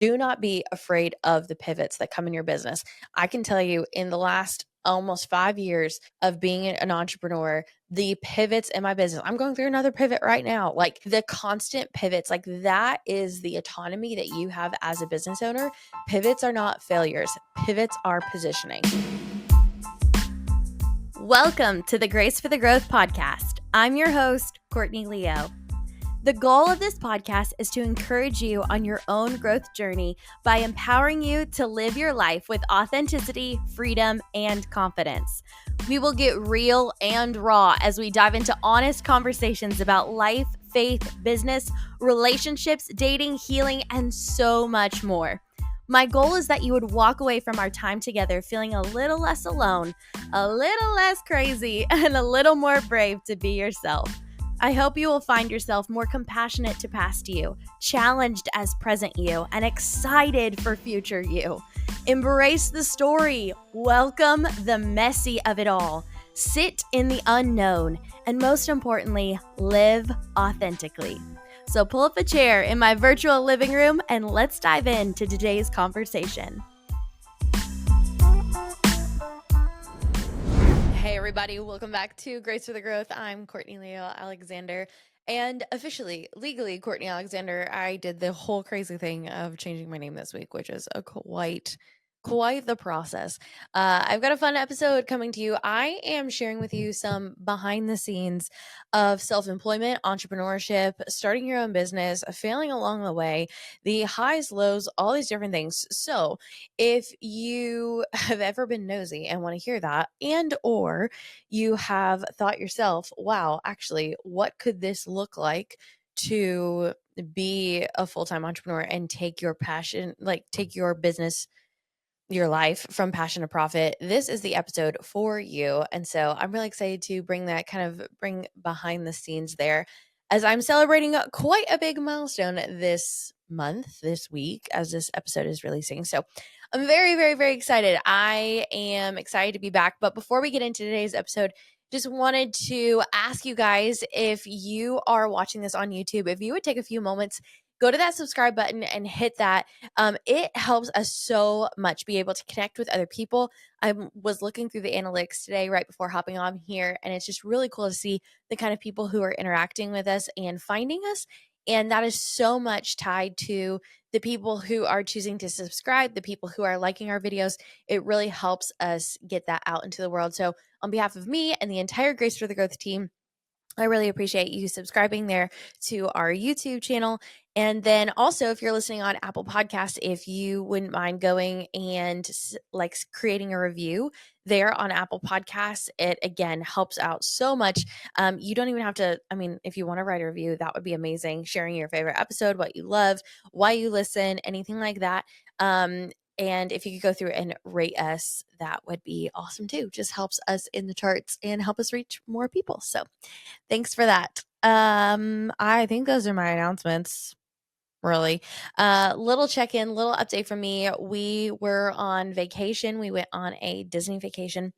Do not be afraid of the pivots that come in your business. I can tell you in the last almost 5 years of being an entrepreneur, the pivots in my business, I'm going through another pivot right now. Like the constant pivots, like that is the autonomy that you have as a business owner. Pivots are not failures, pivots are positioning. Welcome to the Grace for the Growth podcast. I'm your host, Courtney Leo. The goal of this podcast is to encourage you on your own growth journey by empowering you to live your life with authenticity, freedom, and confidence. We will get real and raw as we dive into honest conversations about life, faith, business, relationships, dating, healing, and so much more. My goal is that you would walk away from our time together feeling a little less alone, a little less crazy, and a little more brave to be yourself. I hope you will find yourself more compassionate to past you, challenged as present you, and excited for future you. Embrace the story, welcome the messy of it all, sit in the unknown, and most importantly, live authentically. So pull up a chair in my virtual living room and let's dive into today's conversation. Hey everybody, welcome back to Grace for the Growth. I'm Courtney Leo Alexander, and officially, legally, Courtney Alexander. I did the whole crazy thing of changing my name this week, which is a quite the process. I've got a fun episode coming to you. I am sharing with you some behind the scenes of self-employment, entrepreneurship, starting your own business, failing along the way, the highs, lows, all these different things. So if you have ever been nosy and want to hear that, and or you have thought yourself, wow, actually, what could this look like to be a full-time entrepreneur and take your passion, like take your business, your life from passion to profit, this is the episode for you. And so I'm really excited to bring behind the scenes there as I'm celebrating quite a big milestone this week, as this episode is releasing. So I'm very, very, very excited. I am excited to be back. But before we get into today's episode, just wanted to ask you guys, if you are watching this on YouTube, if you would take a few moments, go to that subscribe button and hit that. It helps us so much be able to connect with other people. I was looking through the analytics today right before hopping on here, and it's just really cool to see the kind of people who are interacting with us and finding us. And that is so much tied to the people who are choosing to subscribe, the people who are liking our videos. It really helps us get that out into the world. So on behalf of me and the entire Grace for the Growth team, I really appreciate you subscribing there to our YouTube channel. And then also, if you're listening on Apple Podcasts, if you wouldn't mind going and creating a review there on Apple Podcasts, it again helps out so much. You don't even have to, if you want to write a review, that would be amazing. Sharing your favorite episode, what you love, why you listen, anything like that. And if you could go through and rate us, that would be awesome too. Just helps us in the charts and help us reach more people. So thanks for that. I think those are my announcements. Really. Little check-in, little update from me. We were on vacation. We went on a Disney vacation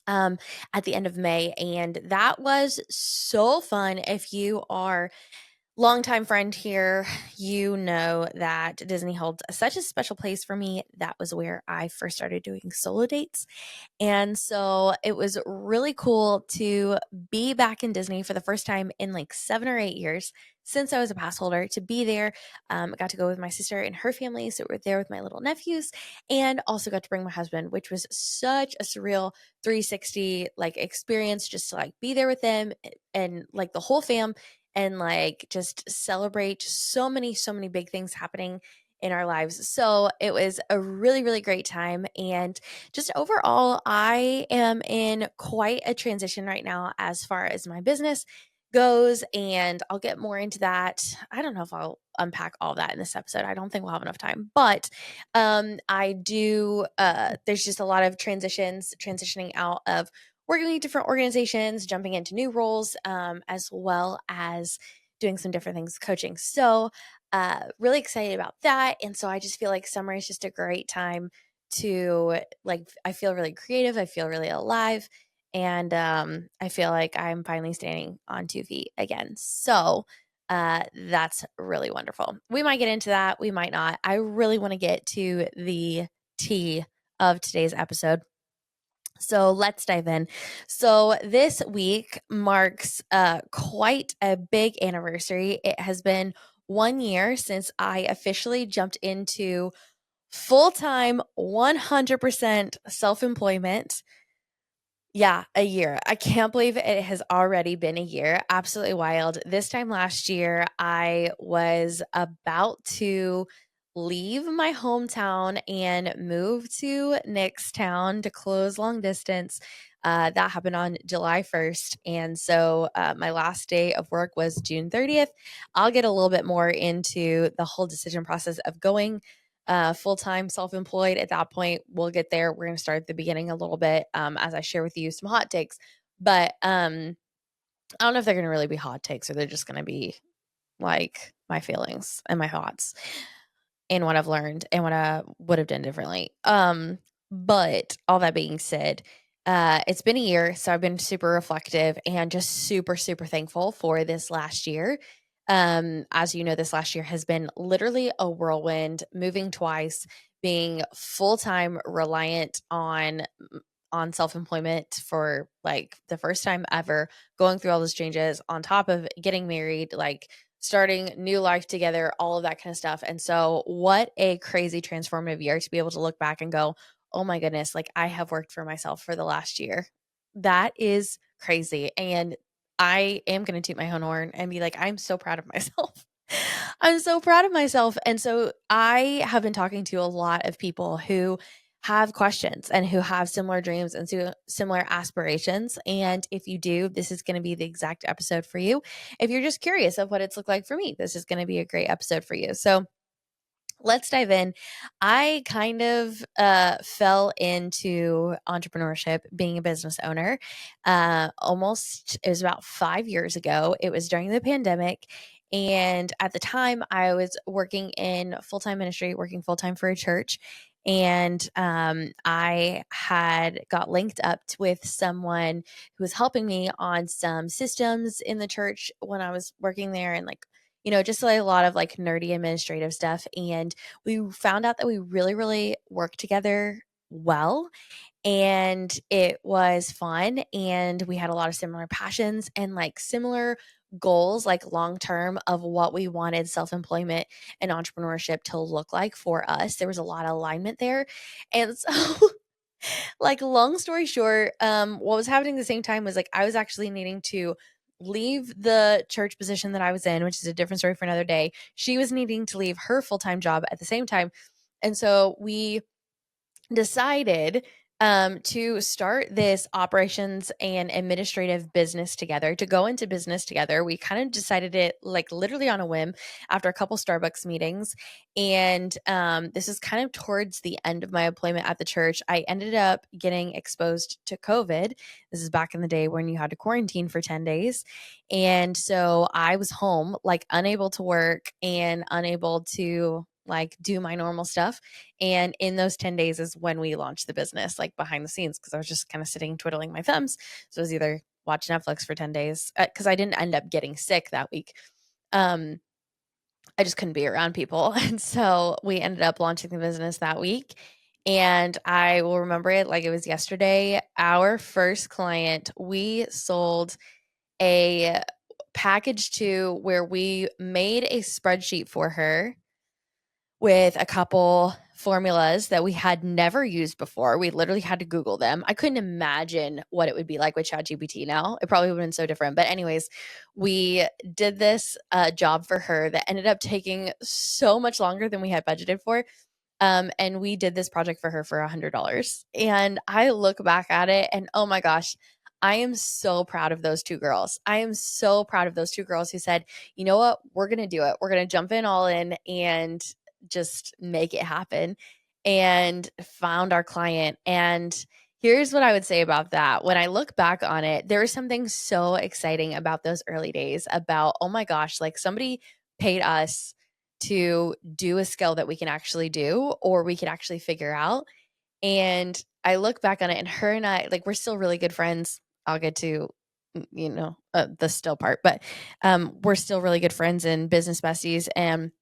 at the end of May, and that was so fun. If you are longtime friend here, you know that Disney holds such a special place for me. That was where I first started doing solo dates. And so it was really cool to be back in Disney for the first time in like 7 or 8 years since I was a pass holder, to be there. I got to go with my sister and her family. So we're there with my little nephews, and also got to bring my husband, which was such a surreal 360 experience, just to be there with them and the whole fam, and just celebrate so many big things happening in our lives. So it was a really, really great time. And just overall, I am in quite a transition right now as far as my business goes, and I'll get more into that. I don't know if I'll unpack all that in this episode. I don't think we'll have enough time, but I do there's just a lot of transitioning out of working with different organizations, jumping into new roles, as well as doing some different things, coaching. So really excited about that. And so I just feel like summer is just a great time to I feel really creative. I feel really alive. And I feel like I'm finally standing on 2 feet again. So That's really wonderful. We might get into that. We might not. I really want to get to the tea of today's episode. So let's dive in. So this week marks quite a big anniversary. It has been 1 year since I officially jumped into full time, 100% self employment. Yeah, a year. I can't believe it has already been a year. Absolutely wild. This time last year, I was about to leave my hometown and move to Nick's town to close long distance. That happened on July 1st. And so my last day of work was June 30th. I'll get a little bit more into the whole decision process of going full time self employed. At that point, we'll get there. We're going to start at the beginning a little bit as I share with you some hot takes. But I don't know if they're going to really be hot takes or they're just going to be like my feelings and my thoughts and what I've learned and what I would have done differently. But all that being said, it's been a year, so I've been super reflective and just super, super thankful for this last year. As you know, this last year has been literally a whirlwind, moving twice, being full time reliant on self-employment for like the first time ever, going through all those changes on top of getting married, like starting new life together, all of that kind of stuff. And so what a crazy transformative year to be able to look back and go, "Oh my goodness, like I have worked for myself for the last year." That is crazy. And I am going to toot my own horn and be like, I'm so proud of myself. I'm so proud of myself. And so I have been talking to a lot of people who have questions and who have similar dreams and similar aspirations. And if you do, this is going to be the exact episode for you. If you're just curious of what it's looked like for me, this is going to be a great episode for you. So let's dive in. I kind of fell into entrepreneurship, being a business owner. It was about 5 years ago. It was during the pandemic. And at the time, I was working in full time ministry, working full time for a church. And I had got linked up with someone who was helping me on some systems in the church when I was working there, and like, just like a lot of like nerdy administrative stuff. And we found out that we really, really work together well. And it was fun. And we had a lot of similar passions and like similar goals, like long term, of what we wanted self employment and entrepreneurship to look like for us. There was a lot of alignment there. And so, like, long story short, what was happening at the same time was like I was actually needing to leave the church position that I was in, which is a different story for another day. She was needing to leave her full-time job at the same time. And so we decided to start this operations and administrative business together, to go into business together. We kind of decided it like literally on a whim after a couple Starbucks meetings. And this is kind of towards the end of my employment at the church. I ended up getting exposed to COVID. This is back in the day when you had to quarantine for 10 days. And so I was home, like unable to work and unable to like do my normal stuff. And in those 10 days is when we launched the business, like behind the scenes, because I was just kind of sitting twiddling my thumbs. So I was either watch Netflix for 10 days because I didn't end up getting sick that week. Um, I just couldn't be around people. And so we ended up launching the business that week. And I will remember it like it was yesterday. Our first client, we sold a package to where we made a spreadsheet for her with a couple formulas that we had never used before. We literally had to Google them. I couldn't imagine what it would be like with ChatGPT now. It probably would have been so different. But, anyways, we did this job for her that ended up taking so much longer than we had budgeted for. And we did this project for her for $100. And I look back at it and oh my gosh, I am so proud of those two girls. I am so proud of those two girls who said, you know what, we're going to do it. We're going to jump in all in and just make it happen, and found our client. And here's what I would say about that. When I look back on it, there was something so exciting about those early days about, oh my gosh, like somebody paid us to do a skill that we can actually do or we could actually figure out. And I look back on it and her and I, like, we're still really good friends. I'll get to the still part, but we're still really good friends and business besties. And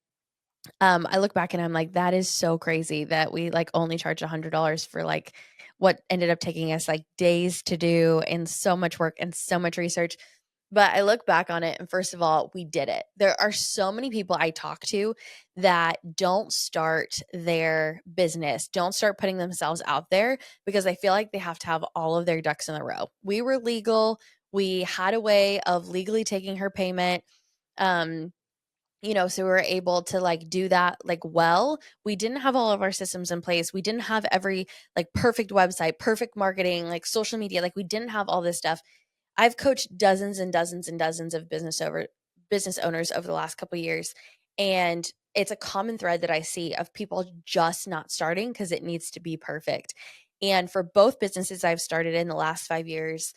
I look back and I'm like, that is so crazy that we like only charge $100 for like what ended up taking us like days to do and so much work and so much research. But I look back on it and first of all, we did it. There are so many people I talk to that don't start their business, don't start putting themselves out there because they feel like they have to have all of their ducks in a row. We were legal. We had a way of legally taking her payment. Um, so we were able to like do that like well. We didn't have all of our systems in place. We didn't have every like perfect website, perfect marketing, like social media. Like we didn't have all this stuff. I've coached dozens and dozens and dozens of business owners over the last couple of years, and it's a common thread that I see of people just not starting because it needs to be perfect. And for both businesses I've started in the last 5 years,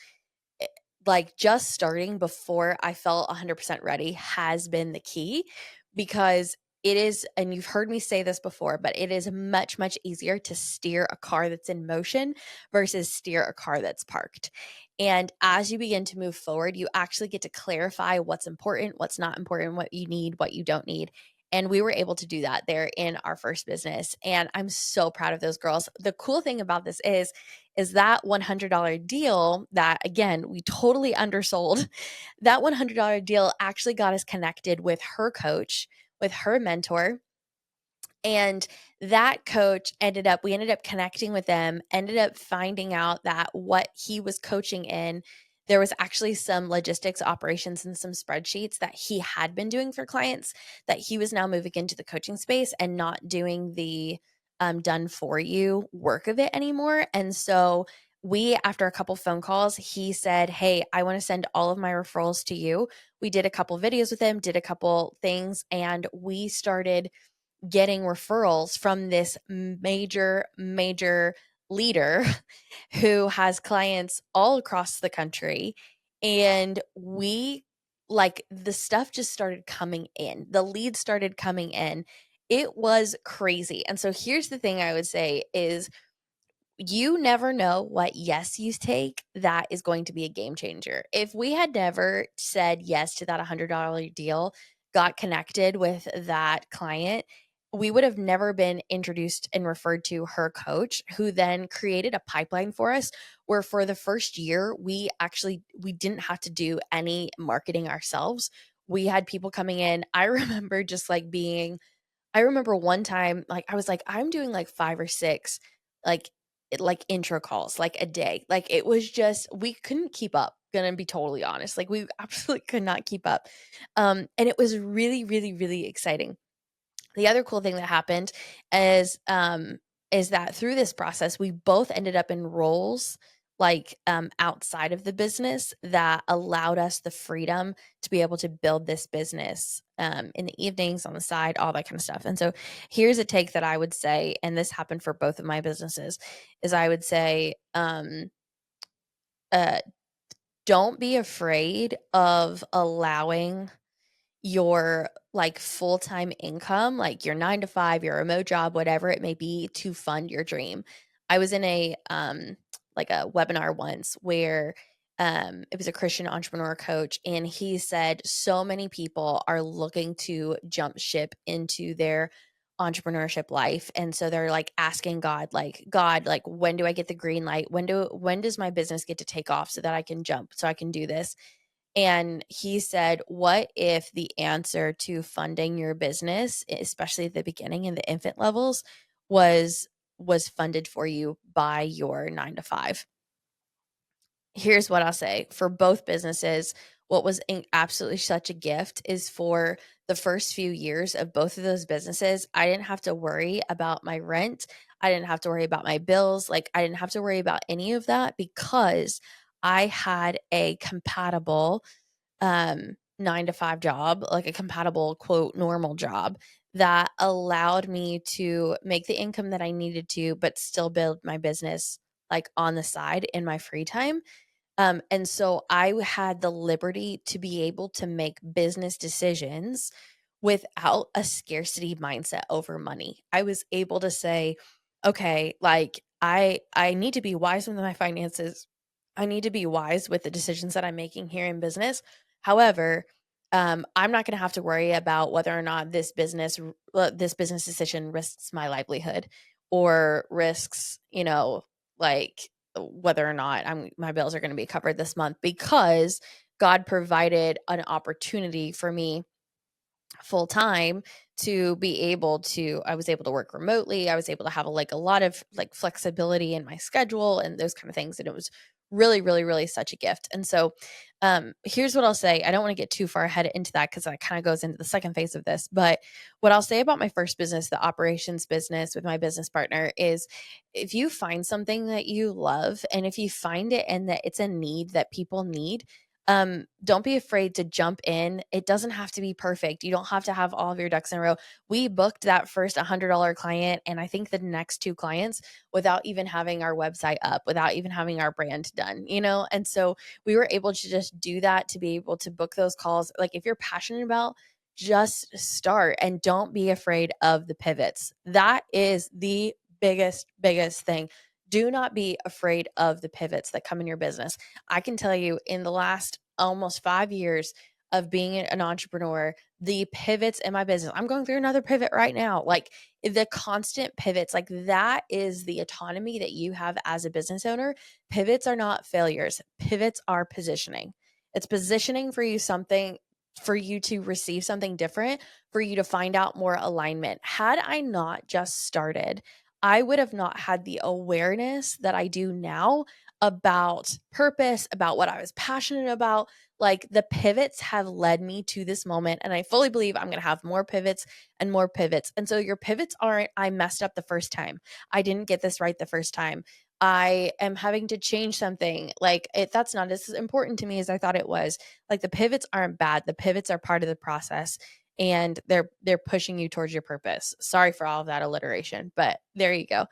like just starting before I felt 100% ready has been the key because it is, and you've heard me say this before, but it is much, much easier to steer a car that's in motion versus steer a car that's parked. And as you begin to move forward, you actually get to clarify what's important, what's not important, what you need, what you don't need. And we were able to do that there in our first business. And I'm so proud of those girls. The cool thing about this is that $100 deal that, again, we totally undersold. That $100 deal actually got us connected with her coach, with her mentor. And that coach we ended up connecting with them, ended up finding out that what he was coaching in, there was actually some logistics operations and some spreadsheets that he had been doing for clients that he was now moving into the coaching space and not doing the done for you work of it anymore. And so after a couple phone calls, he said, "Hey, I want to send all of my referrals to you." We did a couple videos with him, did a couple things, and we started getting referrals from this major leader who has clients all across the country. And the stuff just started coming in, the leads started coming in. It was crazy. And so here's the thing I would say is you never know what yes you take that is going to be a game changer. If we had never said yes to that $100 deal, got connected with that client, we would have never been introduced and referred to her coach, who then created a pipeline for us where for the first year we didn't have to do any marketing ourselves. We had people coming in. I remember one time, like, I was like, I'm doing like 5 or 6, like like intro calls, like a day. Like it was just, we couldn't keep up, gonna be totally honest. Like we absolutely could not keep up. And it was really, really, really exciting. The other cool thing that happened is that through this process, we both ended up in roles like outside of the business that allowed us the freedom to be able to build this business in the evenings on the side, all that kind of stuff. And so here's a take that I would say, and this happened for both of my businesses, is I would say uh, don't be afraid of allowing your like full-time income, like your 9 to 5, your remote job, whatever it may be, to fund your dream. I was in a like a webinar once where it was a Christian entrepreneur coach, and he said so many people are looking to jump ship into their entrepreneurship life, and so they're like asking God, like, when do I get the green light? When does my business get to take off so that I can jump, so I can do this? And he said, "What if the answer to funding your business, especially at the beginning in the infant levels, was funded for you by your 9 to 5?" Here's what I'll say for both businesses. What was absolutely such a gift is for the first few years of both of those businesses, I didn't have to worry about my rent. I didn't have to worry about my bills. Like, I didn't have to worry about any of that because I had a compatible 9 to 5 job, like a compatible quote normal job that allowed me to make the income that I needed to, but still build my business like on the side in my free time. And so I had the liberty to be able to make business decisions without a scarcity mindset over money. I was able to say, okay, like I need to be wise with my finances. I need to be wise with the decisions that I'm making here in business. However, I'm not going to have to worry about whether or not this business decision risks my livelihood or risks, like whether or not my bills are going to be covered this month, because God provided an opportunity for me full time to be able to I was able to work remotely. I was able to have a lot of like flexibility in my schedule and those kind of things, and it was really really really such a gift. And so here's what I'll say. I don't want to get too far ahead into that because that kind of goes into the second phase of this, but what I'll say about my first business, the operations business with my business partner, is if you find something that you love and if you find it and that it's a need that people need, don't be afraid to jump in. It doesn't have to be perfect. You don't have to have all of your ducks in a row. We booked that first $100 client, and I think the next two clients without even having our website up, without even having our brand done, And so we were able to just do that, to be able to book those calls. Like, if you're passionate about, just start and don't be afraid of the pivots. That is the biggest thing. Do not be afraid of the pivots that come in your business. I can tell you, in the last almost 5 years of being an entrepreneur, the pivots in my business, I'm going through another pivot right now. Like, the constant pivots, like that is the autonomy that you have as a business owner. Pivots are not failures, pivots are positioning. It's positioning for you to receive something different, for you to find out more alignment. Had I not just started, I would have not had the awareness that I do now about purpose, about what I was passionate about. Like, the pivots have led me to this moment, and I fully believe I'm going to have more pivots and more pivots. And so your pivots aren't, I messed up the first time, I didn't get this right the first time, I am having to change something. Like, that's not as important to me as I thought it was. Like, the pivots aren't bad. The pivots are part of the process, and they're pushing you towards your purpose. Sorry for all of that alliteration, but there you go.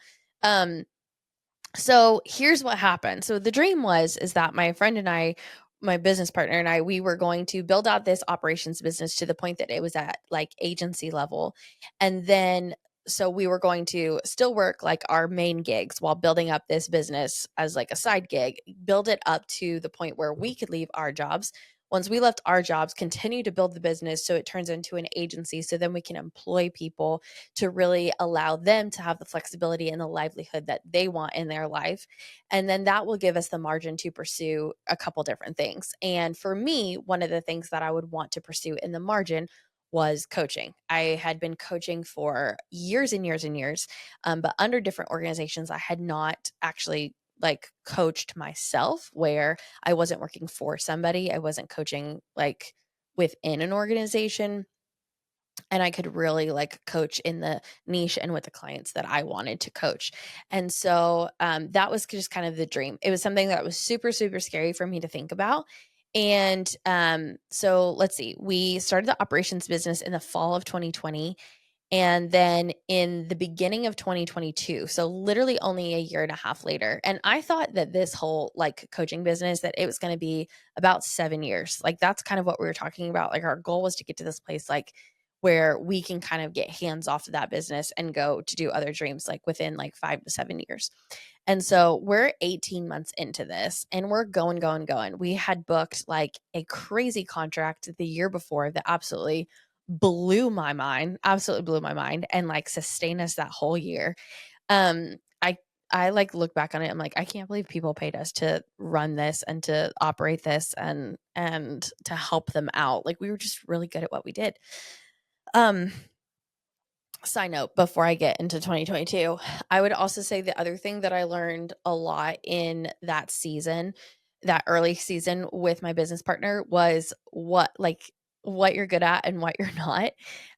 So here's what happened. So the dream is that my friend and I, my business partner and I, we were going to build out this operations business to the point that it was at like agency level. And then so we were going to still work like our main gigs while building up this business as like a side gig, build it up to the point where we could leave our jobs. Once we left our jobs, continue to build the business so it turns into an agency, so then we can employ people to really allow them to have the flexibility and the livelihood that they want in their life. And then that will give us the margin to pursue a couple different things. And for me, one of the things that I would want to pursue in the margin was coaching. I had been coaching for years and years and years, but under different organizations. I had not actually like coached myself, where I wasn't working for somebody. I wasn't coaching like within an organization, and I could really like coach in the niche and with the clients that I wanted to coach. And so that was just kind of the dream. It was something that was super, super scary for me to think about. And so let's see, we started the operations business in the fall of 2020. And then in the beginning of 2022, so literally only a year and a half later. And I thought that this whole like coaching business, that it was going to be about 7 years. Like, that's kind of what we were talking about. Like, our goal was to get to this place, like where we can kind of get hands off of that business and go to do other dreams, like within like 5 to 7 years. And so we're 18 months into this, and we're going. We had booked like a crazy contract the year before that absolutely blew my mind, and like sustained us that whole year. Um, I I like look back on it. I'm like, I can't believe people paid us to run this and to operate this and to help them out. Like, we were just really good at what we did. Um, Side note, before I get into 2022, I would also say the other thing that I learned a lot in that season, that early season with my business partner, was what you're good at and what you're not.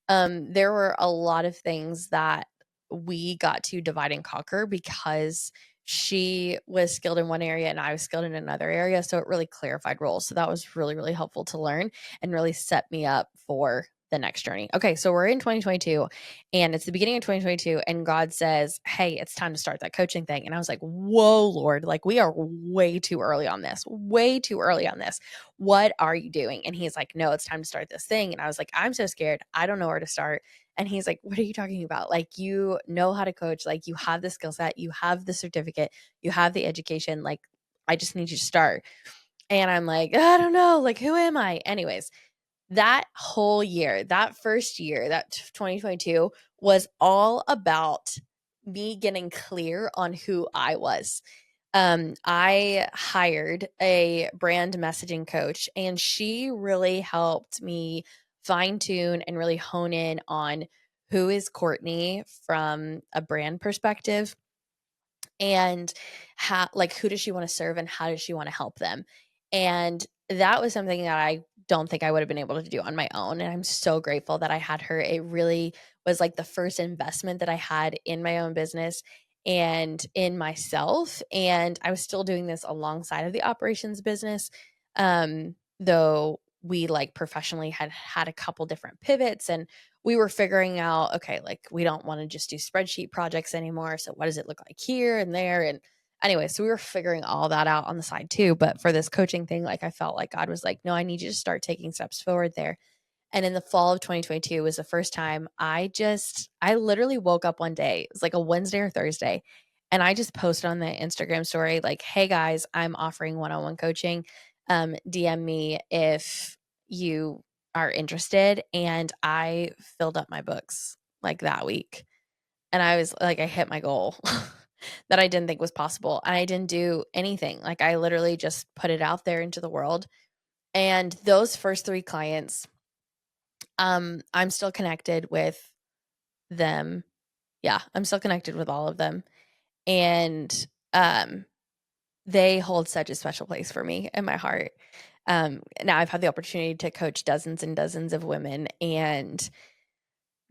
There were a lot of things that we got to divide and conquer because she was skilled in one area and I was skilled in another area. So it really clarified roles. So that was really, really helpful to learn and really set me up for the next journey. Okay, so we're in 2022, and it's the beginning of 2022, and God says, "Hey, it's time to start that coaching thing." And I was like, "Whoa, Lord, like, we are way too early on this. Way too early on this. What are you doing?" And he's like, "No, it's time to start this thing." And I was like, "I'm so scared. I don't know where to start." And he's like, "What are you talking about? Like, you know how to coach, like, you have the skill set, you have the certificate, you have the education, like, I just need you to start. And I'm like, I don't know, like, who am I? Anyways, that whole year, that first year, that 2022 was all about me getting clear on who I was. I hired a brand messaging coach, and she really helped me fine tune and really hone in on who is Courtney from a brand perspective, and how, like, who does she want to serve and how does she want to help them. And that was something that I don't think I would have been able to do on my own, and I'm so grateful that I had her. It really was like the first investment that I had in my own business and in myself, and I was still doing this alongside of the operations business. Though we, like, professionally had a couple different pivots, and we were figuring out, okay, like, we don't want to just do spreadsheet projects anymore. So what does it look like here and there? And anyway, so we were figuring all that out on the side too. But for this coaching thing, like, I felt like God was like, no, I need you to start taking steps forward there. And in the fall of 2022 was the first time I literally woke up one day. It was like a Wednesday or Thursday. And I just posted on the Instagram story, like, hey guys, I'm offering one-on-one coaching. DM me if you are interested. And I filled up my books like that week. And I was like, I hit my goal that I didn't think was possible. And I didn't do anything. Like, I literally just put it out there into the world. And those first 3 clients, I'm still connected with them. Yeah, I'm still connected with all of them. And um they hold such a special place for me in my heart. Now I've had the opportunity to coach dozens and dozens of women, and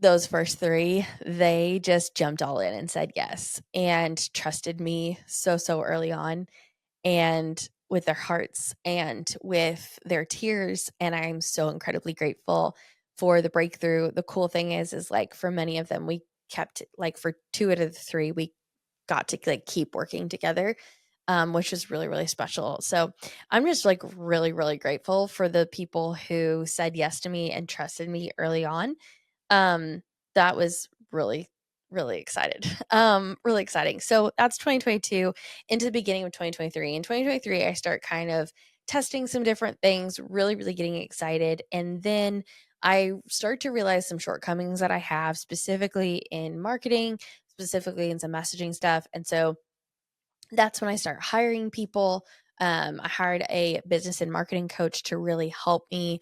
those first 3, they just jumped all in and said yes and trusted me so early on, and with their hearts and with their tears. And I'm so incredibly grateful for the breakthrough. The cool thing is like, for many of them, we kept, like, for 2 out of the 3, we got to, like, keep working together, which is really, really special. So I'm just, like, really, really grateful for the people who said yes to me and trusted me early on. um, that was really, really excited. Really exciting. So that's 2022 into the beginning of 2023. In 2023, I start kind of testing some different things, really, really getting excited. And then I start to realize some shortcomings that I have, specifically in marketing, specifically in some messaging stuff. And so that's when I start hiring people. I hired a business and marketing coach to really help me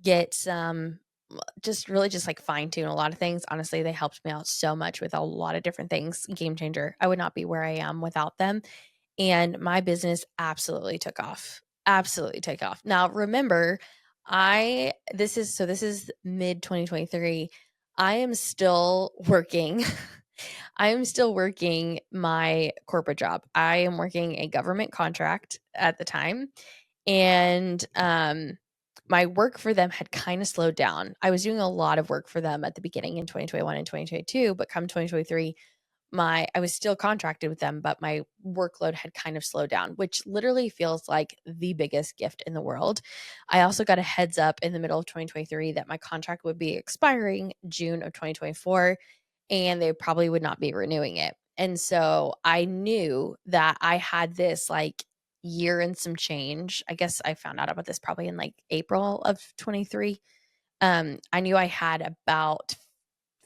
get some, just really just like fine tune a lot of things. Honestly, they helped me out so much with a lot of different things. Game changer. I would not be where I am without them. And my business absolutely took off. Absolutely took off. Now, remember, this is mid 2023. I am still working. I am still working my corporate job. I am working a government contract at the time, and my work for them had kind of slowed down. I was doing a lot of work for them at the beginning in 2021 and 2022, but come 2023, I was still contracted with them, but my workload had kind of slowed down, which literally feels like the biggest gift in the world. I also got a heads up in the middle of 2023 that my contract would be expiring June of 2024, and they probably would not be renewing it. And so I knew that I had this, like, year and some change. I guess I found out about this probably in like April of 23. I knew I had about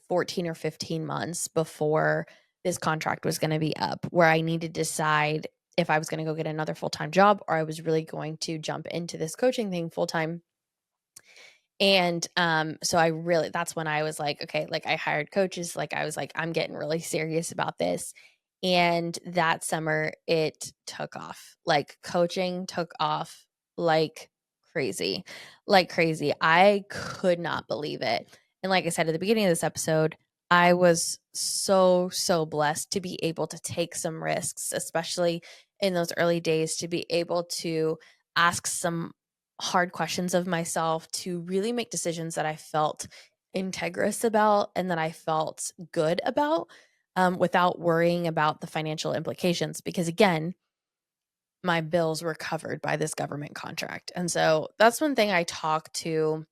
14 or 15 months before this contract was going to be up, where I needed to decide if I was going to go get another full-time job or I was really going to jump into this coaching thing full time. And so I really, that's when I was like, okay, like, I hired coaches, like, I was like, I'm getting really serious about this. And that summer it took off. Like, coaching took off like crazy. Like crazy. I could not believe it. And like I said at the beginning of this episode, I was so blessed to be able to take some risks, especially in those early days, to be able to ask some hard questions of myself, to really make decisions that I felt integrous about and that I felt good about, without worrying about the financial implications. Because again, my bills were covered by this government contract. And so that's one thing I talk to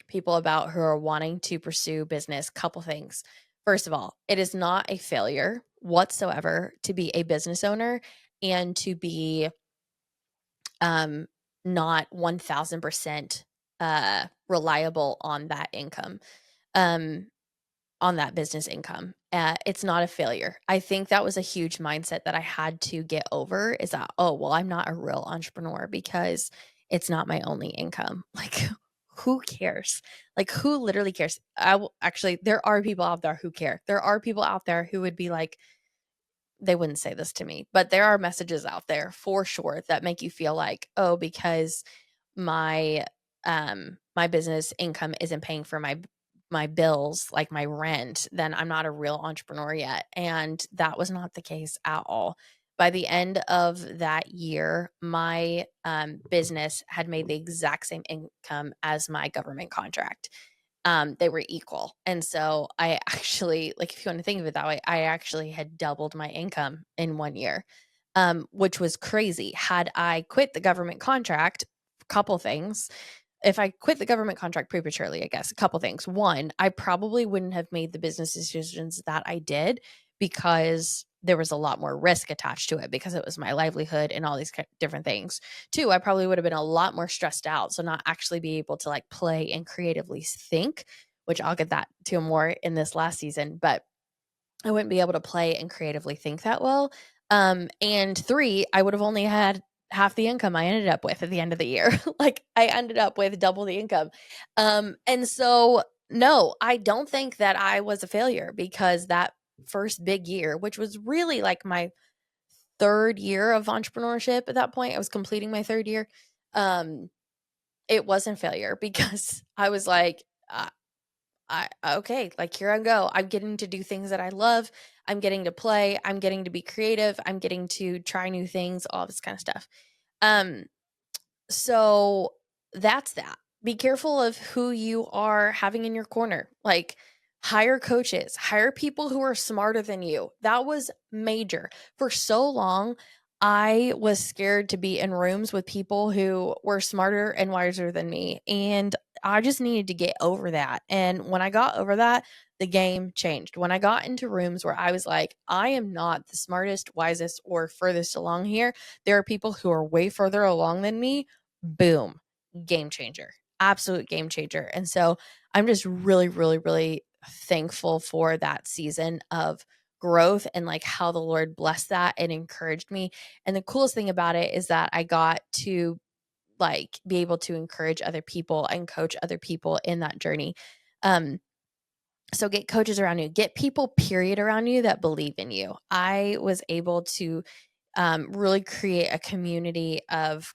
people about who are wanting to pursue business. Couple things. First of all, it is not a failure whatsoever to be a business owner and to be um, not 1000% reliable on that income, um, on that business income. It's not a failure. I think that was a huge mindset that I had to get over, is that, oh, well, I'm not a real entrepreneur because it's not my only income. Like, who cares? Like, who literally cares? Actually, there are people out there who care. There are people out there who would be like, they wouldn't say this to me, but there are messages out there for sure that make you feel like, oh, because my my business income isn't paying for my bills, like my rent, then I'm not a real entrepreneur yet. And that was not the case at all. By the end of that year, my business had made the exact same income as my government contract. They were equal. And so I actually, like, if you want to think of it that way, I actually had doubled my income in 1 year, which was crazy. Had I quit the government contract, couple things. If I quit the government contract prematurely, I guess a couple things. One, I probably wouldn't have made the business decisions that I did because there was a lot more risk attached to it because it was my livelihood and all these different things. Two, I probably would have been a lot more stressed out. So not actually be able to like play and creatively think, which I'll get that to more in this last season, but I wouldn't be able to play and creatively think that well. And three, I would have only had half the income I ended up with at the end of the year. Like I ended up with double the income. And so no, I don't think that I was a failure because that first big year, which was really like my third year of entrepreneurship at that point, I was completing my third year. Um, it wasn't failure because I was like, okay, like here I go. I'm getting to do things that I love. I'm getting to play. I'm getting to be creative. I'm getting to try new things, all this kind of stuff. Um, so that's that. Be careful of who you are having in your corner. Like, hire coaches, hire people who are smarter than you. That was major. For so long, I was scared to be in rooms with people who were smarter and wiser than me. And I just needed to get over that. And when I got over that, the game changed. When I got into rooms where I was like, I am not the smartest, wisest, or furthest along here, there are people who are way further along than me. Boom, game changer, absolute game changer. And so I'm just really, really, really thankful for that season of growth and like how the Lord blessed that and encouraged me. And the coolest thing about it is that I got to like be able to encourage other people and coach other people in that journey. Um, so get coaches around you, get people period around you that believe in you. I was able to really create a community of,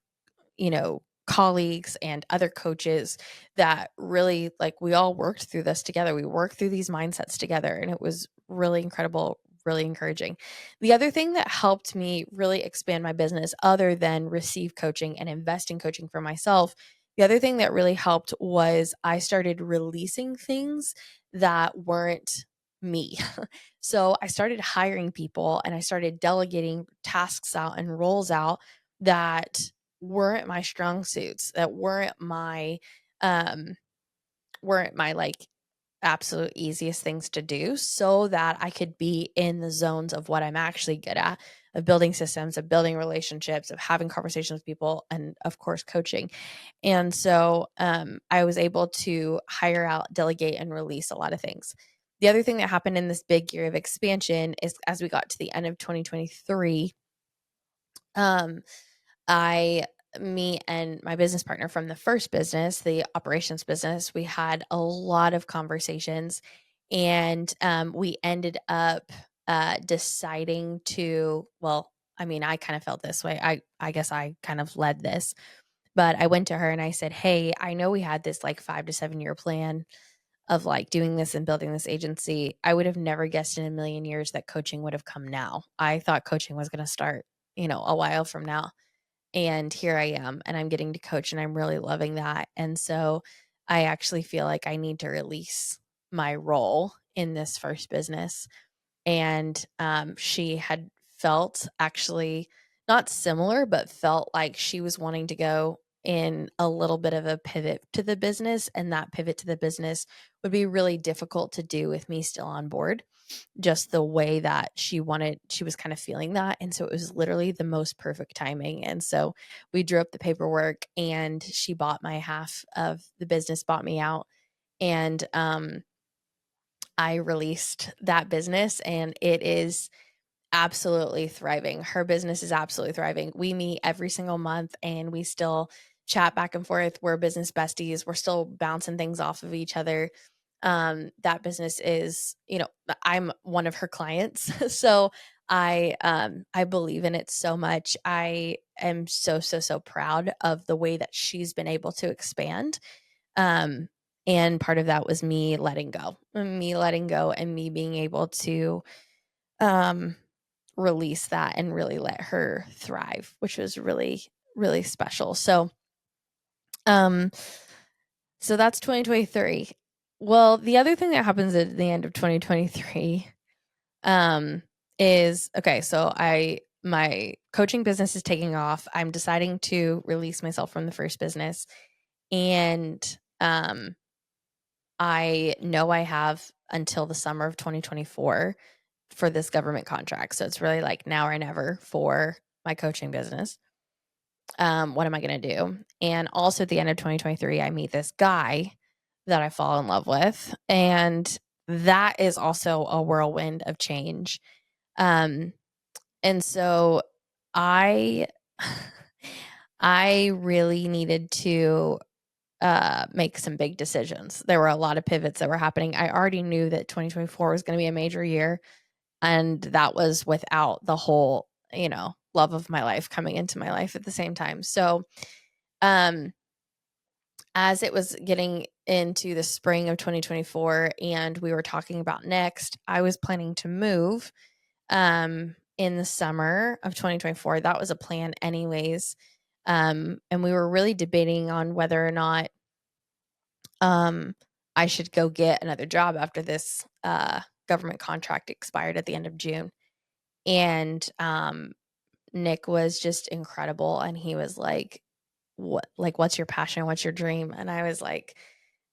colleagues and other coaches that really, like, we all worked through this together. We worked through these mindsets together, and it was really incredible, really encouraging. The other thing that helped me really expand my business, other than receive coaching and invest in coaching for myself, the other thing that really helped was I started releasing things that weren't me. So I started hiring people and I started delegating tasks out and roles out that weren't my strong suits, that um weren't my like absolute easiest things to do, so that I could be in the zones of what I'm actually good at, of building systems, of building relationships, of having conversations with people, and of course coaching. And so I was able to hire out, delegate, and release a lot of things. The other thing that happened in this big year of expansion is as we got to the end of 2023, um I me and my business partner from the first business, the operations business, we had a lot of conversations, and we ended up deciding to, well, I mean, I kind of felt this way. I guess I kind of led this, but I went to her and I said, "Hey, I know we had this like 5 to 7 year plan of like doing this and building this agency. I would have never guessed in a million years that coaching would have come now. I thought coaching was going to start, a while from now." And here I am, and I'm getting to coach, and I'm really loving that. And so I actually feel like I need to release my role in this first business. And she had felt actually not similar, but felt like she was wanting to go in a little bit of a pivot to the business. And that pivot to the business would be really difficult to do with me still on board. just the way that she was kind of feeling that. And so it was literally the most perfect timing. And so we drew up the paperwork and she bought my half of the business, bought me out. And I released that business and it is absolutely thriving. Her business is absolutely thriving. We meet every single month and we still chat back and forth. We're business besties. We're still bouncing things off of each other. That business is, I'm one of her clients. So I believe in it so much. I am so, so, so proud of the way that she's been able to expand. Um, and part of that was me letting go, and me being able to um release that and really let her thrive, which was really, really special. Um, so that's 2023. Well, the other thing that happens at the end of 2023 is okay. So my coaching business is taking off. I'm deciding to release myself from the first business, and I know I have until the summer of 2024 for this government contract. So it's really like now or never for my coaching business. What am I going to do? And also at the end of 2023, I meet this guy that I fall in love with. And that is also a whirlwind of change. Um, and so I, I really needed to make some big decisions. There were a lot of pivots that were happening. I already knew that 2024 was going to be a major year. And that was without the whole, love of my life coming into my life at the same time. So, um, as it was getting into the spring of 2024 and we were talking about next, I was planning to move in the summer of 2024. That was a plan anyways. And we were really debating on whether or not I should go get another job after this government contract expired at the end of June. And Nick was just incredible. And he was like, what's your passion? What's your dream? And I was like,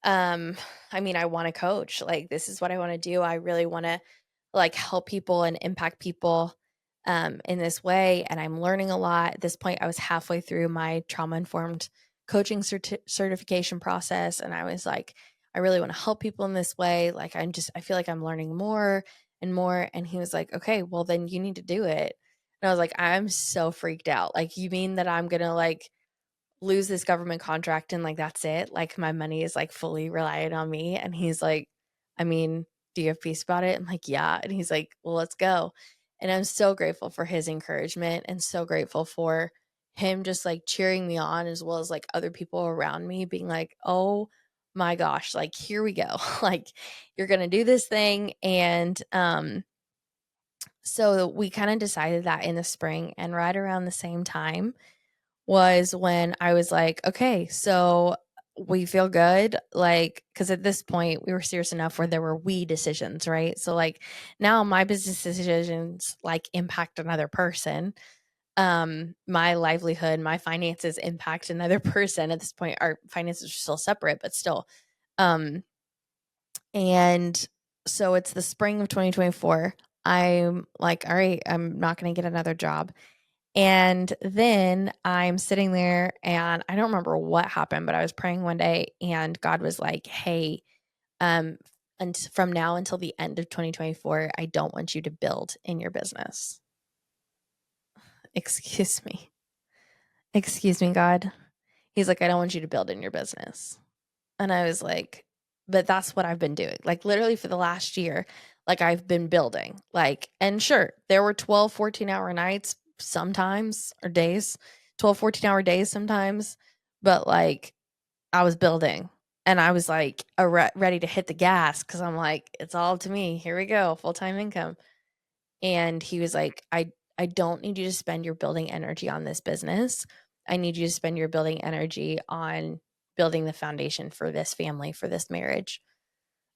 I want to coach. Like, this is what I want to do. I really want to like help people and impact people in this way. And I'm learning a lot. At this point, I was halfway through my trauma informed coaching certification process. And I was like, I really want to help people in this way. Like, I feel like I'm learning more and more. And he was like, okay, well, then you need to do it. And I was like, I'm so freaked out. Like, you mean that I'm going to like lose this government contract and like that's it? Like my money is like fully reliant on me. And he's like, I mean, do you have peace about it? I'm like, yeah. And he's like, well, let's go. And I'm so grateful for his encouragement and so grateful for him just like cheering me on, as well as like other people around me being like, oh my gosh, like here we go. Like you're going to do this thing. And so we kind of decided that in the spring, and right around the same time was when I was like, okay, so we feel good. Like, because at this point we were serious enough where there were we decisions, right? So, like, now my business decisions like impact another person. My livelihood, my finances impact another person. At this point, our finances are still separate, but still. Um, and so it's the spring of 2024. I'm like, all right, I'm not going to get another job. And then I'm sitting there and I don't remember what happened, but I was praying one day and God was like, hey, and from now until the end of 2024, I don't want you to build in your business. Excuse me. Excuse me, God. He's like, I don't want you to build in your business. And I was like, but that's what I've been doing. Like literally for the last year, like I've been building. Like, and sure, there were 12, 14-hour nights sometimes, or days, 12, 14-hour days sometimes, but like I was building and I was like ready to hit the gas because I'm like, it's all to me. Here we go, full-time income. And he was like, I don't need you to spend your building energy on this business. I need you to spend your building energy on building the foundation for this family, for this marriage.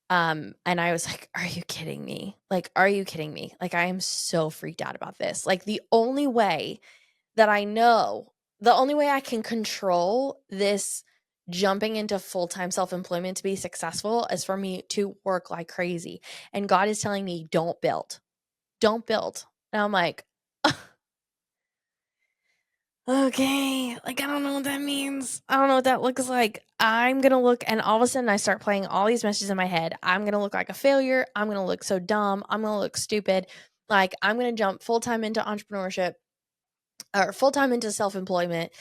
And I was like, are you kidding me? Like, are you kidding me? Like, I am so freaked out about this. Like, the only way that I know, the only way I can control this jumping into full-time self-employment to be successful is for me to work like crazy. And God is telling me, don't build. Don't build. And I'm like, okay, like, I don't know what that means. I don't know what that looks like. I'm gonna look, and all of a sudden I start playing all these messages in my head. I'm gonna look like a failure. I'm gonna look so dumb. I'm gonna look stupid. Like, I'm gonna jump full-time into entrepreneurship or full-time into self-employment,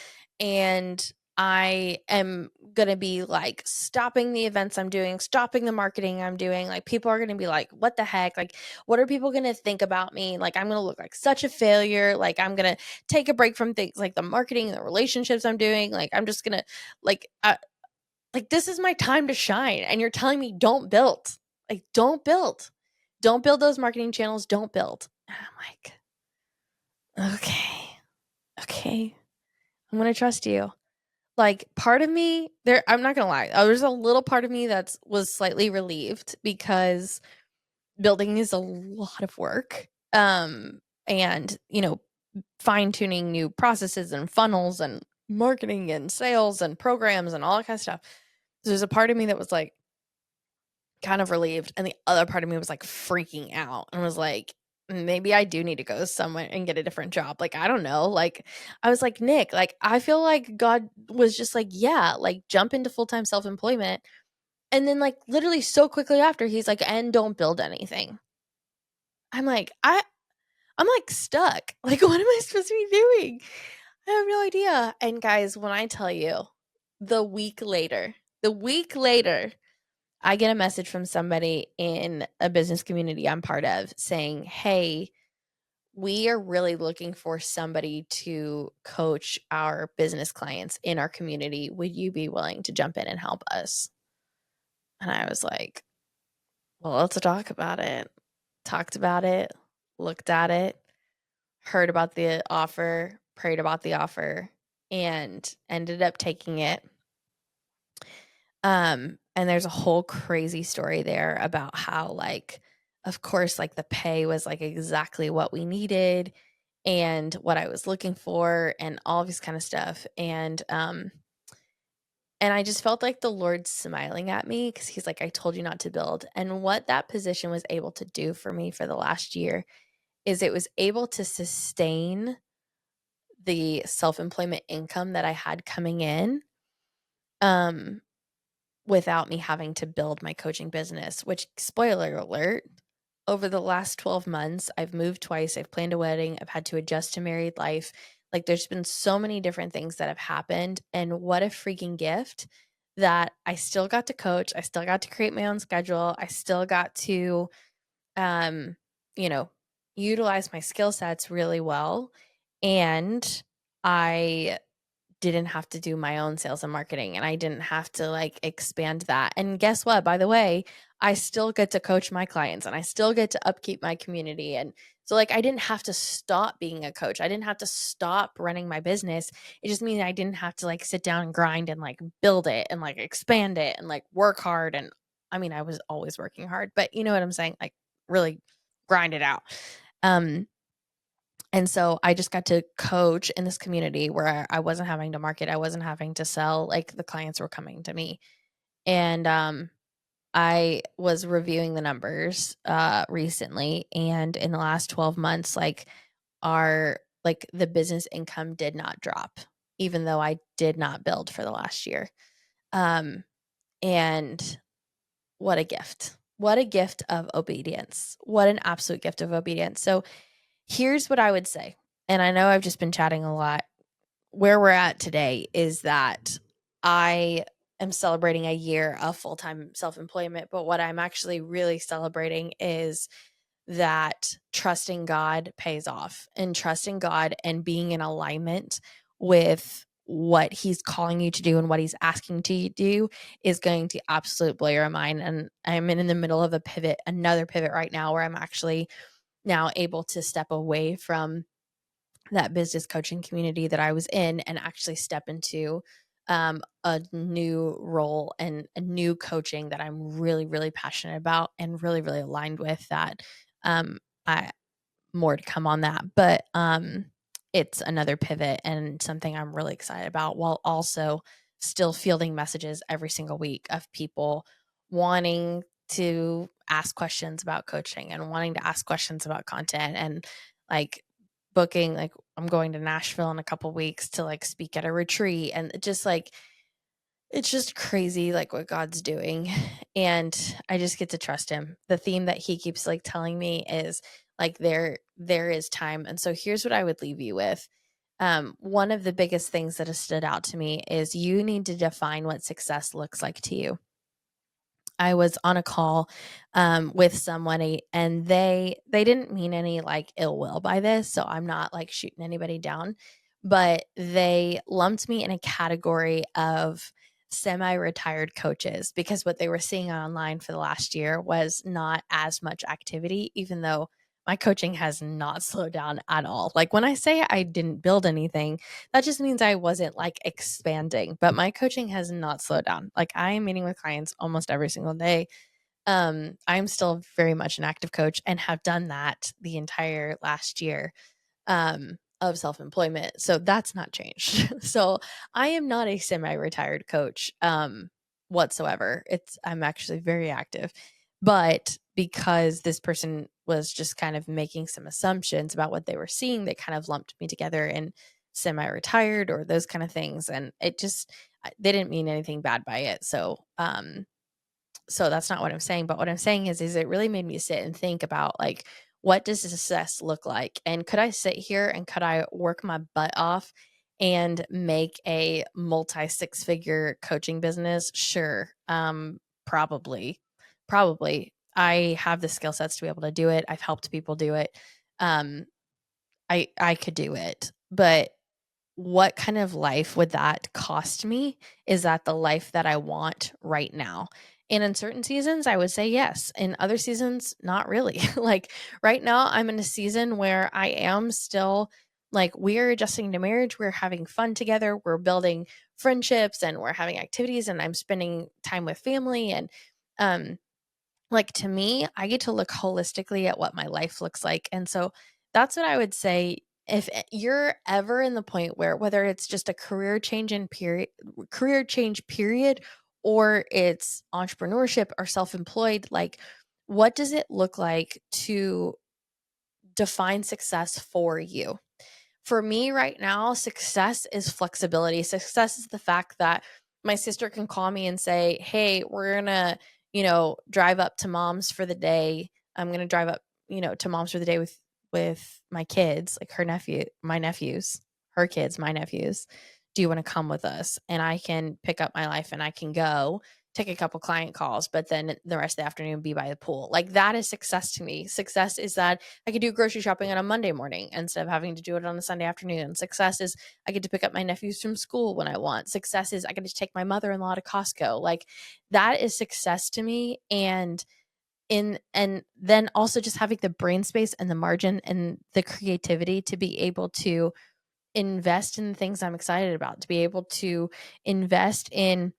and I am gonna be like stopping the events I'm doing, stopping the marketing I'm doing. Like, people are gonna be like, what the heck? Like, what are people gonna think about me? Like, I'm gonna look like such a failure. Like, I'm gonna take a break from things like the marketing and the relationships I'm doing. Like, I'm just gonna like like, this is my time to shine. And you're telling me don't build. Like, don't build. Don't build those marketing channels. Don't build. And I'm like, okay. I'm gonna trust you. Like, part of me there, I'm not gonna lie, there's a little part of me that's was slightly relieved because building is a lot of work. And, fine-tuning new processes and funnels and marketing and sales and programs and all that kind of stuff. So there's a part of me that was, like, kind of relieved, and the other part of me was, like, freaking out and was like, "Maybe I do need to go somewhere and get a different job." Like, I don't know, like, I was like, "Nick, like, I feel like God was just like, yeah, like, jump into full-time self-employment," and then, like, literally so quickly after, he's like, "And don't build anything." I'm like, I'm, like, stuck. Like, what am I supposed to be doing? I have no idea, and guys, when I tell you, the week later I get a message from somebody in a business community I'm part of saying, "Hey, we are really looking for somebody to coach our business clients in our community. Would you be willing to jump in and help us?" And I was like, "Well, let's talk about it." Talked about it, looked at it, heard about the offer, prayed about the offer, and ended up taking it. And there's a whole crazy story there about how, like, of course, like, the pay was, like, exactly what we needed and what I was looking for and all this kind of stuff, and I just felt like the Lord smiling at me because he's like, "I told you not to build," and what that position was able to do for me for the last year is it was able to sustain the self-employment income that I had coming in, um, without me having to build my coaching business, which, spoiler alert, over the last 12 months, I've moved twice, I've planned a wedding, I've had to adjust to married life. Like, there's been so many different things that have happened, and what a freaking gift that I still got to coach, I still got to create my own schedule, I still got to, um, you know, utilize my skill sets really well, and I didn't have to do my own sales and marketing, and I didn't have to, like, expand that, and guess what? By the way, I still get to coach my clients, and I still get to upkeep my community, and so, like, I didn't have to stop being a coach. I didn't have to stop running my business. It just means I didn't have to, like, sit down and grind and, like, build it and, like, expand it and, like, work hard, and I mean, I was always working hard, but you know what I'm saying? Like, really grind it out. Um, and so I just got to coach in this community where I wasn't having to market, I wasn't having to sell, like, the clients were coming to me. And, I was reviewing the numbers, recently, and in the last 12 months, like, the business income did not drop, even though I did not build for the last year. Um, and what a gift. What a gift of obedience. What an absolute gift of obedience. So here's what I would say, and I know I've just been chatting a lot. Where we're at today is that I am celebrating a year of full-time self-employment, but what I'm actually really celebrating is that trusting God pays off, and trusting God and being in alignment with what he's calling you to do and what he's asking to you do is going to absolutely blow your mind. And I'm in the middle of another pivot right now where I'm actually now able to step away from that business coaching community that I was in and actually step into a new role and a new coaching that I'm really, really passionate about and really, really aligned with that. I more to come on that, but it's another pivot and something I'm really excited about while also still fielding messages every single week of people wanting to ask questions about coaching and wanting to ask questions about content, and like booking, like I'm going to Nashville in a couple weeks to like speak at a retreat, and just like it's just crazy like what God's doing. And I just get to trust him. The theme that he keeps like telling me is like there is time. And so here's what I would leave you with. One of the biggest things that has stood out to me is you need to define what success looks like to you. I was on a call with someone, and they didn't mean any like ill will by this, so I'm not like shooting anybody down, but they lumped me in a category of semi-retired coaches because what they were seeing online for the last year was not as much activity, even though my coaching has not slowed down at all. Like when I say I didn't build anything, that just means I wasn't like expanding, but my coaching has not slowed down. Like I am meeting with clients almost every single day. I'm still very much an active coach and have done that the entire last year of self-employment. So that's not changed. So I am not a semi-retired coach whatsoever. I'm actually very active. But because this person was just kind of making some assumptions about what they were seeing, they kind of lumped me together in semi-retired or those kind of things. And it just they didn't mean anything bad by it. So that's not what I'm saying, but what I'm saying is it really made me sit and think about like what does success look like? And could I sit here and could I work my butt off and make a multi six-figure coaching business? Sure. Probably. Probably. I have the skill sets to be able to do it. I've helped people do it. Um I could do it. But what kind of life would that cost me? Is that the life that I want right now? And in certain seasons, I would say yes. In other seasons, not really. Like right now, I'm in a season where I am still like we're adjusting to marriage. We're having fun together. We're building friendships and we're having activities, and I'm spending time with family. And um, like to me, I get to look holistically at what my life looks like. And so that's what I would say. If you're ever in the point where whether it's just a career change period, or it's entrepreneurship or self-employed, like what does it look like to define success for you? For me right now, success is flexibility. Success is the fact that my sister can call me and say, "Hey, we're going to, drive up to mom's for the day. I'm going to drive up, to mom's for the day with my kids, like my nephews, her kids, my nephews. Do you want to come with us?" And I can pick up my life and I can go take a couple client calls, but then the rest of the afternoon be by the pool. Like that is success to me. Success is that I could do grocery shopping on a Monday morning instead of having to do it on a Sunday afternoon. Success is I get to pick up my nephews from school when I want. Success is I get to take my mother-in-law to Costco. Like that is success to me. And then also just having the brain space and the margin and the creativity to be able to invest in the things I'm excited about, to be able to invest in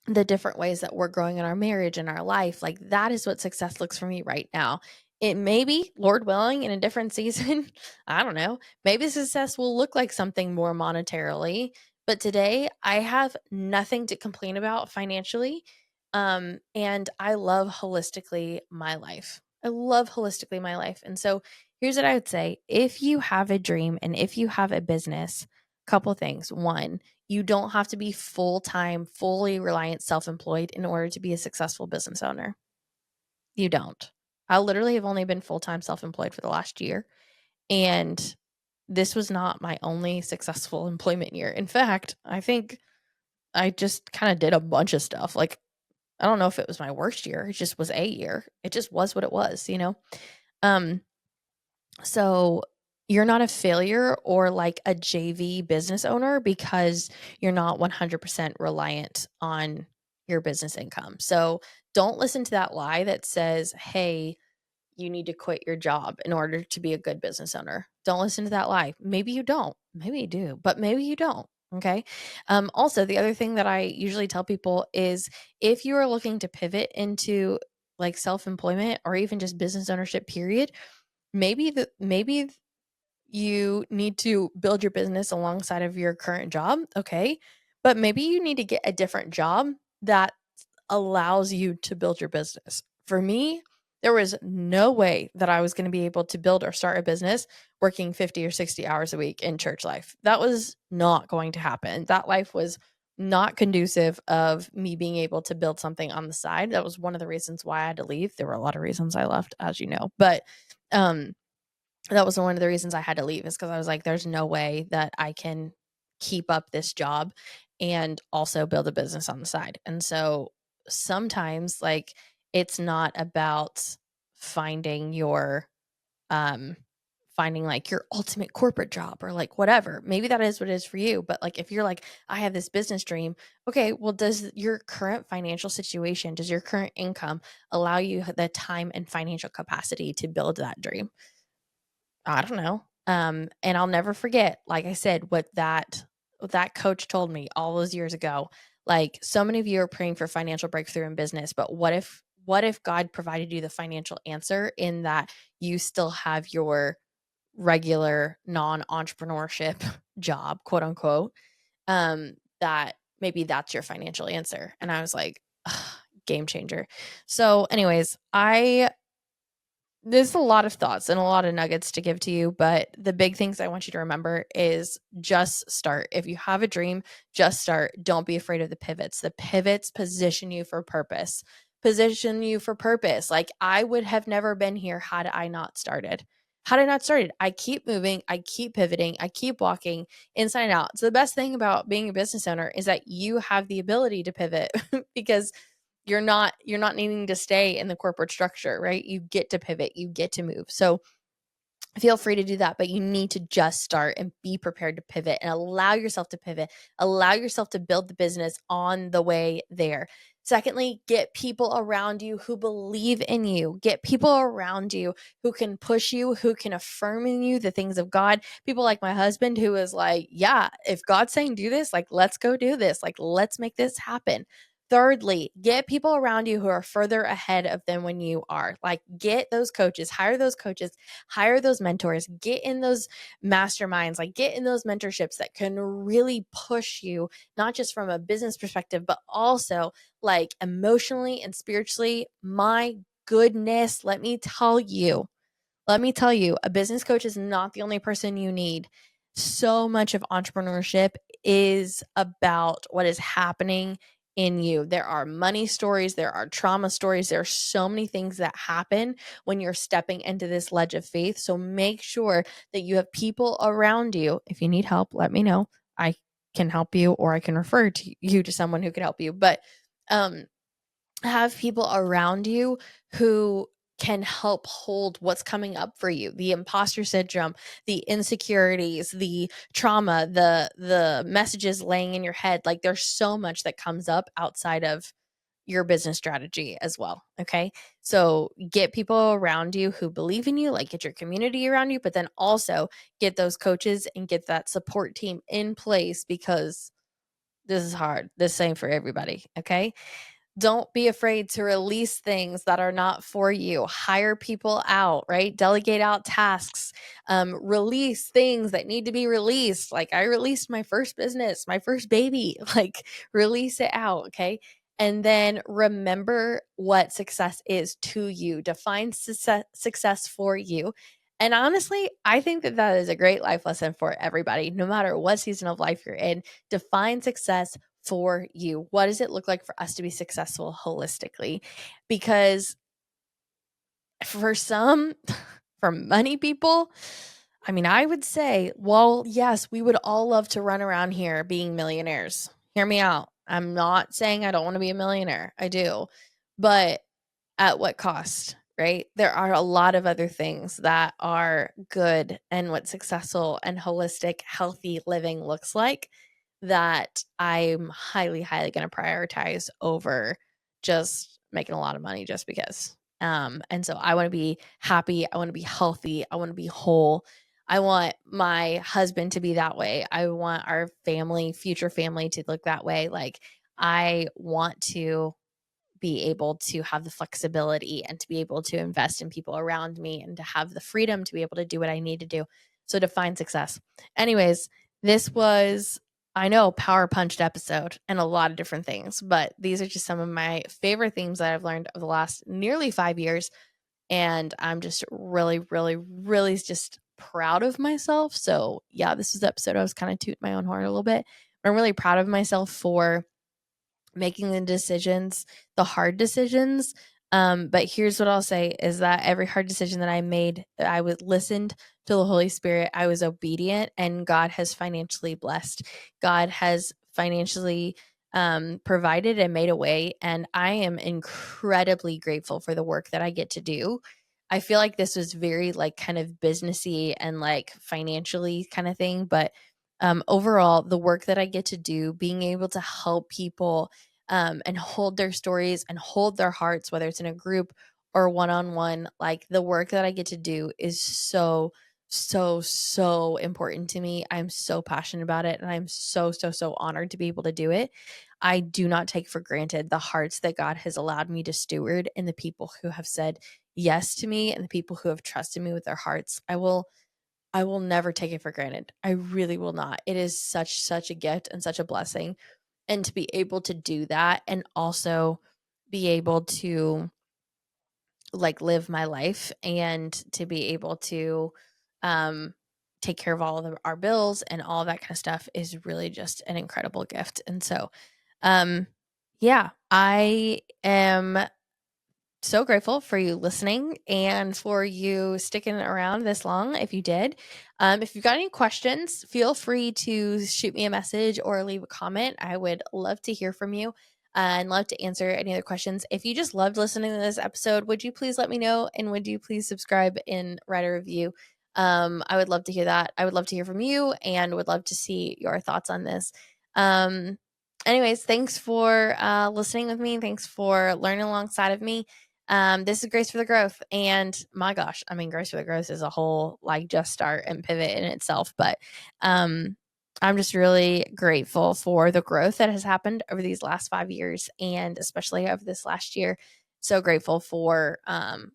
the different ways that we're growing in our marriage and our life. Like that is what success looks for me right now. It may be, Lord willing, in a different season. I don't know. Maybe success will look like something more monetarily. But today I have nothing to complain about financially. And I love holistically my life. I love holistically my life. And so here's what I would say. If you have a dream and if you have a business, couple things. One, you don't have to be full-time, fully reliant, self-employed in order to be a successful business owner. You don't. I literally have only been full-time self-employed for the last year, and this was not my only successful employment year. In fact, I think I just kind of did a bunch of stuff. Like, I don't know if it was my worst year. It just was a year. It just was what it was. Um, So you're not a failure or like a JV business owner because you're not 100% reliant on your business income. So don't listen to that lie that says, "Hey, you need to quit your job in order to be a good business owner." Don't listen to that lie. Maybe you don't. Maybe you do, but maybe you don't. Okay. Also, the other thing that I usually tell people is if you are looking to pivot into like self employment or even just business ownership, period, maybe you need to build your business alongside of your current job. Okay. but maybe you need to get a different job that allows you to build your business. For me, there was no way that I was going to be able to build or start a business working 50 or 60 hours a week in church life. That was not going to happen. That life was not conducive of me being able to build something on the side. That was one of the reasons why I had to leave. There were a lot of reasons I left, as you know, but um that was one of the reasons I had to leave, is because I was like, there's no way that I can keep up this job and also build a business on the side. And so sometimes, like, it's not about finding your um finding like your ultimate corporate job or like whatever. Maybe that is what it is for you, but like if you're like, I have this business dream, okay, well, does your current financial situation, does your current income allow you the time and financial capacity to build that dream? I don't know. And I'll never forget, like I said, what that coach told me all those years ago. Like, so many of you are praying for financial breakthrough in business, but what if God provided you the financial answer in that you still have your regular non-entrepreneurship job, quote unquote, that maybe that's your financial answer. And I was like, "Ugh, game changer." So anyways, there's a lot of thoughts and a lot of nuggets to give to you, but the big things I want you to remember is just start. If you have a dream, just start. Don't be afraid of the pivots. The pivots position you for purpose. Position you for purpose. Like, I would have never been here had I not started. Had I not started, I keep moving, I keep pivoting, I keep walking inside and out. So the best thing about being a business owner is that you have the ability to pivot because you're not needing to stay in the corporate structure, right? You get to pivot, you get to move. So feel free to do that, but you need to just start and be prepared to pivot and allow yourself to pivot, allow yourself to build the business on the way there. Secondly, get people around you who believe in you. Get people around you who can push you, who can affirm in you the things of God. People like my husband, who is like, yeah, if God's saying do this, like, let's go do this. Like, let's make this happen. Thirdly, get people around you who are further ahead of them when you are. Like, get those coaches, hire those mentors, get in those masterminds, like get in those mentorships that can really push you, not just from a business perspective, but also like emotionally and spiritually. My goodness, let me tell you, a business coach is not the only person you need. So much of entrepreneurship is about what is happening in you. There are money stories, there are trauma stories, there are so many things that happen when you're stepping into this ledge of faith. So make sure that you have people around you. If you need help, let me know. I can help you, or I can refer you to someone who can help you. But um have people around you who can help hold what's coming up for you, the imposter syndrome, the insecurities, the trauma, the messages laying in your head. Like, there's so much that comes up outside of your business strategy as well. Okay, so get people around you who believe in you, like get your community around you, but then also get those coaches and get that support team in place, because this is hard. This ain't for everybody. Okay, don't be afraid to release things that are not for you. Hire people out, right? Delegate out tasks. Release things that need to be released. Like, I released my first business, my first baby. Like, release it out, okay? And then remember what success is to you. Define success for you. And honestly, I think that that is a great life lesson for everybody, no matter what season of life you're in. Define success for you. What does it look like for us to be successful holistically? Because for some, for money people, I mean, I would say, well, yes, we would all love to run around here being millionaires. Hear me out. I'm not saying I don't want to be a millionaire. I do. But at what cost, right? There are a lot of other things that are good and what successful and holistic, healthy living looks like, that I'm highly, highly going to prioritize over just making a lot of money just because. And so I want to be happy. I want to be healthy. I want to be whole. I want my husband to be that way. I want our family, future family, to look that way. Like, I want to be able to have the flexibility and to be able to invest in people around me and to have the freedom to be able to do what I need to do. So define success. Anyways, this was I know, power punched episode and a lot of different things, but these are just some of my favorite themes that I've learned over the last nearly 5 years. And I'm just really, really, really just proud of myself. So, yeah, this is the episode I was kind of tooting my own horn a little bit. I'm really proud of myself for making the decisions, the hard decisions. But here's what I'll say is that every hard decision that I made, I was listened to the Holy Spirit. I was obedient, and God has financially blessed. God has financially provided and made a way. And I am incredibly grateful for the work that I get to do. I feel like this was very like kind of businessy and like financially kind of thing, but overall, the work that I get to do, being able to help people and hold their stories and hold their hearts, whether it's in a group or one on one, like the work that I get to do is so, so, so important to me. I'm so passionate about it, and I'm so, so, so honored to be able to do it. I do not take for granted the hearts that God has allowed me to steward and the people who have said yes to me and the people who have trusted me with their hearts. I will never take it for granted. I really will not. It is such a gift and such a blessing. And to be able to do that and also be able to like live my life and to be able to um take care of all of our bills and all that kind of stuff is really just an incredible gift. And so um yeah, I am so grateful for you listening and for you sticking around this long if you did. If you've got any questions, feel free to shoot me a message or leave a comment. I would love to hear from you and love to answer any other questions. If you just loved listening to this episode, would you please let me know, and would you please subscribe and write a review? I would love to hear that. I would love to hear from you and would love to see your thoughts on this. Um, Anyways, thanks for listening with me. Thanks for learning alongside of me. This is Grace for the Growth. And my gosh, I mean, Grace for the Growth is a whole like just start and pivot in itself. But I'm just really grateful for the growth that has happened over these last 5 years, and especially over this last year. So grateful for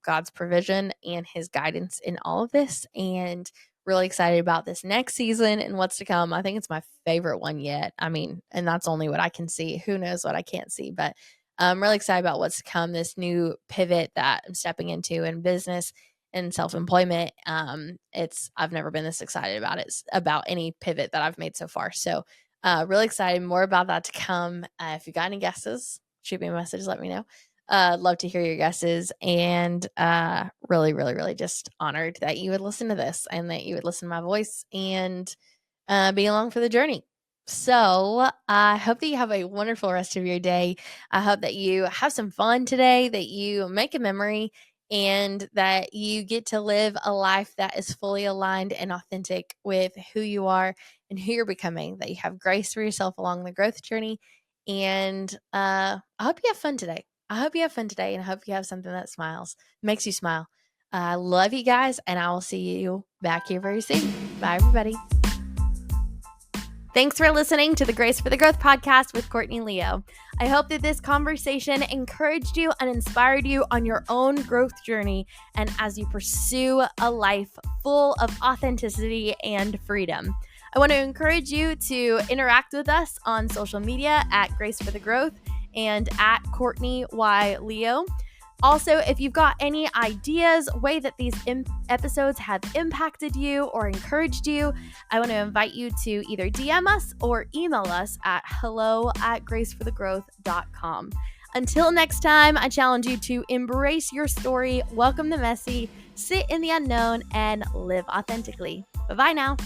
God's provision and his guidance in all of this, and really excited about this next season and what's to come. I think it's my favorite one yet. I mean, and that's only what I can see. Who knows what I can't see, but I'm really excited about what's to come, this new pivot that I'm stepping into in business and self-employment. I've never been this excited about it, about any pivot that I've made so far. So really excited, more about that to come. If you got any guesses, shoot me a message, let me know. Love to hear your guesses, and really, really, really just honored that you would listen to this and that you would listen to my voice and be along for the journey. So I hope that you have a wonderful rest of your day. I hope that you have some fun today, that you make a memory, and that you get to live a life that is fully aligned and authentic with who you are and who you're becoming, that you have grace for yourself along the growth journey. And I hope you have fun today. I hope you have fun today, and I hope you have something that makes you smile. I love you guys, and I will see you back here very soon. Bye, everybody. Thanks for listening to the Grace for the Growth podcast with Courtney Leo. I hope that this conversation encouraged you and inspired you on your own growth journey, and as you pursue a life full of authenticity and freedom. I want to encourage you to interact with us on social media at Grace for the Growth and at Courtney Y. Leo. Also, if you've got any ideas, way that these episodes have impacted you or encouraged you, I want to invite you to either DM us or email us at hello@graceforthegrowth.com. Until next time, I challenge you to embrace your story, welcome the messy, sit in the unknown, and live authentically. Bye-bye now.